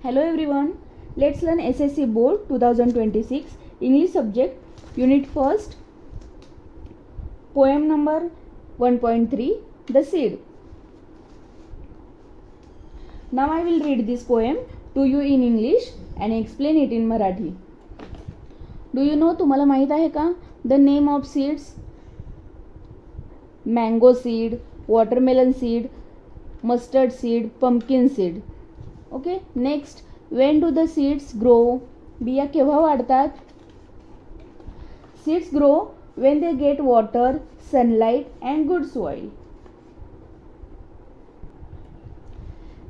Hello everyone, let's learn SSC Board 2026 English subject Unit 1st, poem number 1.3, The Seed. Now I will read this poem to you in English and explain it in Marathi. Do you know, तुम्हाला माहित आहे का, the name of seeds? Mango seed, watermelon seed, mustard seed, pumpkin seed. Okay, next, Wien do the seeds grow? बिया केव्हा वाढतात? Seeds grow when they get water, sunlight and good soil.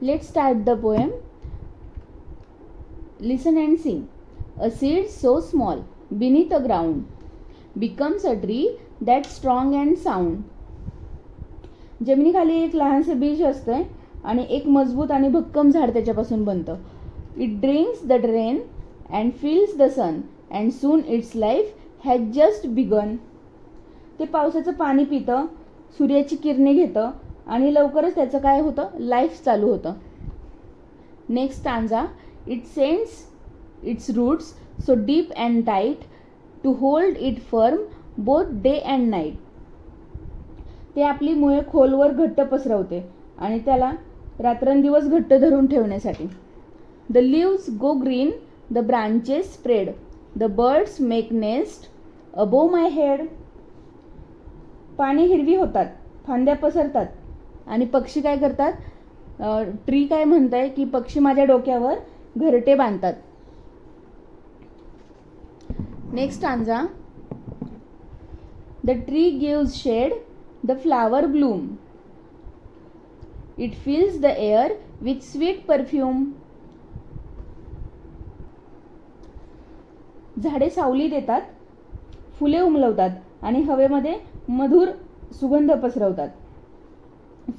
Let start the poem. Listen and sing. A seed so small beneath the ground becomes a tree that strong and sound. जमिनीखाली एक लहानसे बीज असते आणि एक मजबूत आणि भक्कम झाड त्याच्यापासून बनतं. It drinks the rain and feels the sun and soon its life has just begun. ते पावसाचं पाणी पितं, सूर्याची किरणे घेतं आणि लवकरच त्याचं काय होतं, लाईफ चालू होतं. Next stanza. It sends its roots so deep and tight to hold it firm both day and night. ते आपली मुळे खोलवर घट्ट पसरवते आणि त्याला रात्रंदिवस घट्ट धरून ठेवण्यासाठी. The leaves go green, the branches spread, the birds make nest above my head. पाने हिरवी होतात, फांद्या पसरतात आणि पक्षी काय करतात, ट्री काय म्हणताय की पक्षी माझ्या डोक्यावर घरटे बांधतात. नेक्स्ट आंजा. The tree gives shade, the flower bloom, it fills the air with sweet perfume. झाडे सावली देतात, फुले उमलवतात आणि हवेमध्ये मधुर सुगंध पसरवतात.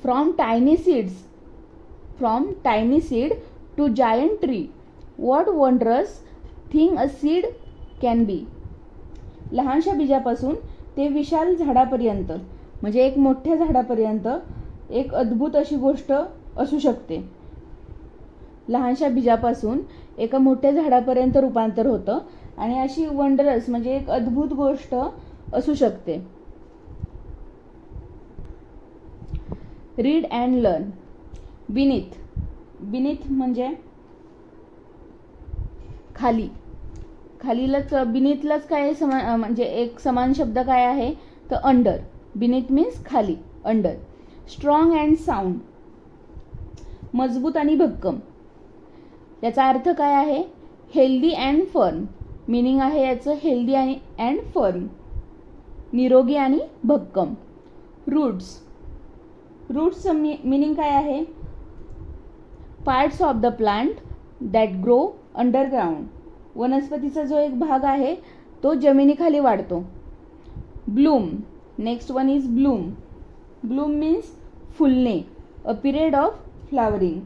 From tiny seed to giant tree, what wondrous thing a seed can be. लहानशा बीजापासून ते विशाल झाडापर्यंत, म्हणजे एक मोठ्या झाडापर्यंत एक अद्भुत अशी गोष्ट असू शकते. लहानशा बीजापासून एका मोठ्या झाडापर्यंत रूपांतर होतं आणि अशी वंडरस म्हणजे एक अद्भुत गोष्ट असू शकते. Read and learn. बिनीथ म्हणजे खाली. खालीलाच बिनीथलाच काय म्हणजे एक समान शब्द काय आहे तर अंडर. बिनीथ मीन्स खाली, अंडर. स्ट्रॉंग अँड साऊंड, मजबूत आणि भक्कम. याचा अर्थ काय आहे, हेल्दी अँड फर्म. मिनिंग आहे याचं हेल्दी आणि अँड फर्म, निरोगी आणि भक्कम. रूट्सचं मिनिंग काय आहे, parts of the plant that grow underground. वनस्पतीचा जो एक भाग आहे तो जमिनीखाली वाढतो. Bloom, next one is bloom. Bloom means फुलणे, अ पिरियड ऑफ फ्लावरिंग.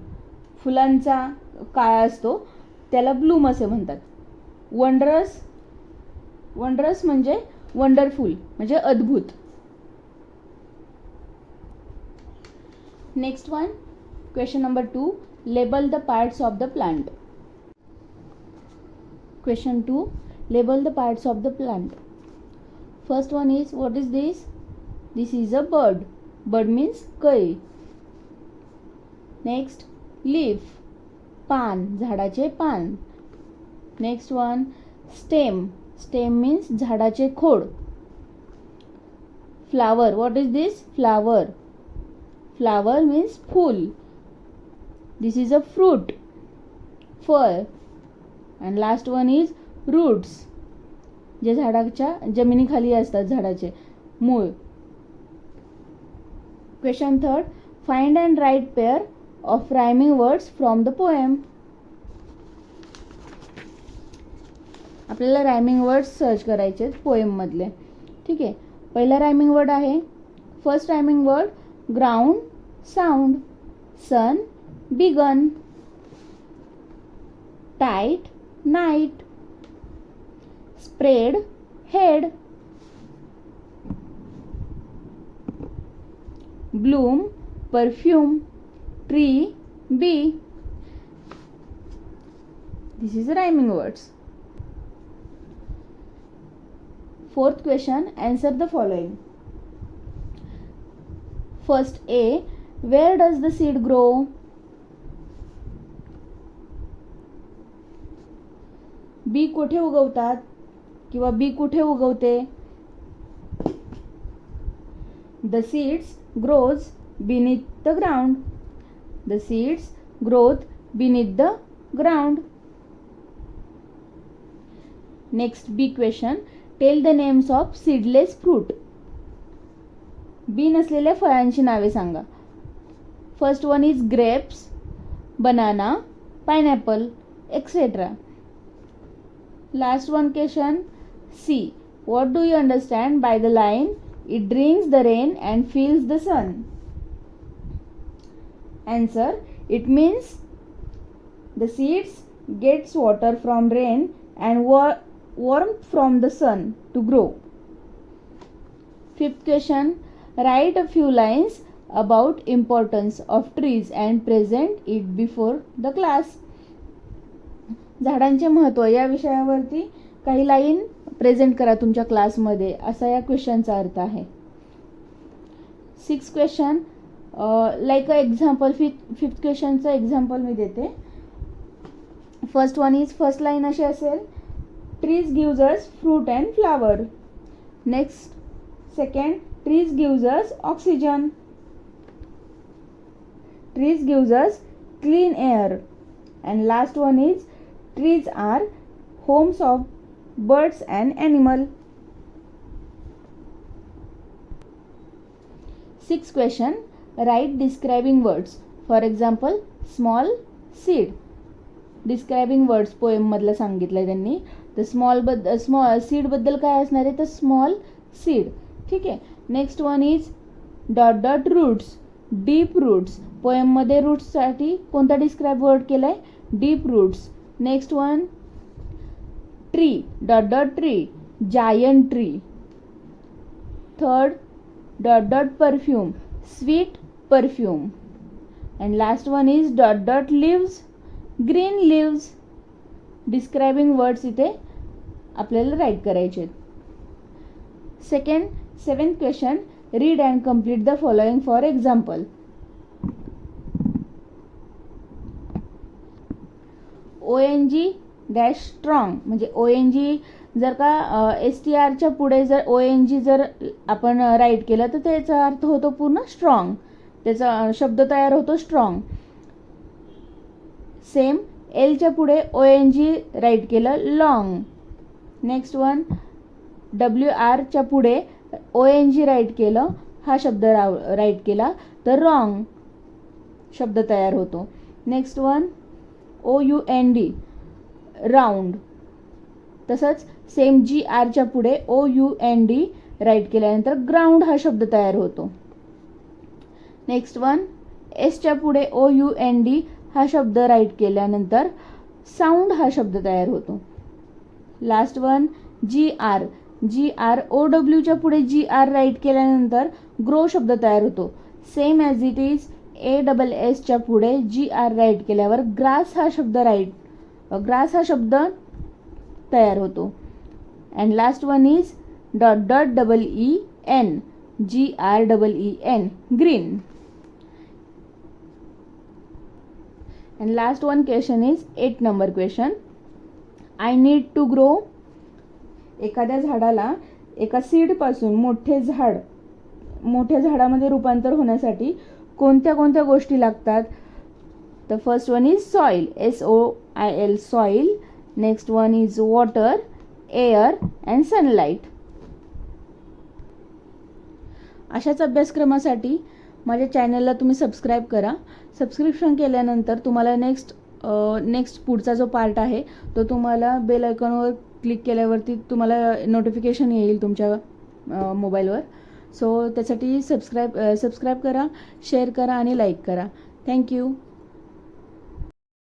फुलांचा काळ असतो त्याला ब्लूम असे म्हणतात. वंडरस म्हणजे वंडरफुल म्हणजे अद्भुत. Next one, question number 2. Label the parts of the plant. Question 2. Label the parts of the plant. First one is, what is this? This is a bird. Bird means कळी. Next, leaf. पान, झाडाचे पान. Next one, stem. Stem means झाडाचे खोड. Flower. What is this? Flower. Flower means फूल. This is a fruit. फळ. And last one is roots, जे झाडाच्या जमिनीखाली असतात, झाडाचे मूळ. Question 3. Find and write pair of rhyming words from the poem. आपल्याला रायमिंग वर्ड्स सर्च करायचे पोएम मधले. ठीक आहे. पहिला रायमिंग वर्ड आहे, first rhyming word ground, sound. Sun, began. Tight, night. Spread, head. Bloom, perfume. Tree, bee. This is rhyming words. Fourth question, answer the following. First A, where does the seed grow? बी कुठे उगवतात किंवा बी कुठे उगवते? The seeds grows beneath the ground. The seeds growth beneath the ground. Next B question, tell the names of seedless fruit. बी नसलेल्या फळांची नावे सांगा. First one is grapes, banana, pineapple, etcetera. Last one question C, what do you understand by the line it drinks the rain and feels the sun? Answer, it means the seeds gets water from rain and warmth from the sun to grow. Fifth question, write a few lines about importance of trees and present it before the class. झाडांचे महत्त्व या विषयावरती काही line present करा तुमच्या क्लासमध्ये, असा या क्वेश्चनचा अर्थ आहे. Six question like a example, fifth क्वेश्चनचं एक्झाम्पल मी देते. First one is, first line अशी असेल, trees gives us fruit and flower. Next, second, trees gives us oxygen. Trees gives us clean air. And last one is, trees are homes of birds and animal. Sixth question, write describing words. For example, small seed. Describing words poem मधलं सांगितलंय त्यांनी. तर small seed बद्दल काय असणार आहे, तर small seed. ठीक आहे. Next one is dot dot roots, deep roots. Poem मध्ये रूट्ससाठी कोणता डिस्क्राईब वर्ड केलाय, deep roots. Next one tree, dot dot tree, giant tree. Third dot dot perfume, sweet perfume. And last one is dot dot leaves, green leaves. Describing words इथे आपल्याला write करायचे. Seventh question, read and complete the following for example. ONG dash strong, म्हणजे ONG जर का STRच्या पुढे जर ONG जर आपण राईट केलं तर त्याचा अर्थ होतो पूर्ण स्ट्रॉंग, त्याचा शब्द तयार होतो स्ट्रॉंग. सेम एलच्या पुढे ONG राईट केलं लॉंग. नेक्स्ट वन WRच्या पुढे ONG राईट केलं, हा शब्द राईट केला तर रॉंग शब्द तयार होतो. Next one OUND round. तसंच सेम GRच्या पुढे OUND राईट केल्यानंतर ग्राउंड हा शब्द तयार होतो. नेक्स्ट वन एसच्या पुढे OUND हा शब्द राईट केल्यानंतर साऊंड हा शब्द तयार होतो. लास्ट वन GR OWच्या पुढे GR राईट केल्यानंतर ग्रो शब्द तयार होतो. सेम ॲज इट इज ASSच्या पुढे GR राईट केल्यावर ग्रास हा शब्द तयार होतो. And last one is dot dot EEN, GREEN, green. And last one question is 8 number question. I need to grow. एखाद्या झाडाला एका सीड पासून मोठ्या झाडामध्ये रूपांतर होण्यासाठी कोणत्या कोणत्या गोष्टी लागतात? तर first one is soil, SOIL, soil. Next one is water, air and sunlight. अशाच अभ्यासक्रमासाठी माझ्या चॅनलला तुम्ही सबस्क्राईब करा. सबस्क्रिप्शन केल्यानंतर तुम्हाला नेक्स्ट पुढचा जो पार्ट आहे तो तुम्हाला बेल आयकॉनवर क्लिक केल्यावरती तुम्हाला नोटिफिकेशन येईल तुमच्या मोबाईलवर. सो त्यासाठी सबस्क्राईब करा, शेअर करा आणि लाईक करा. थँक्यू.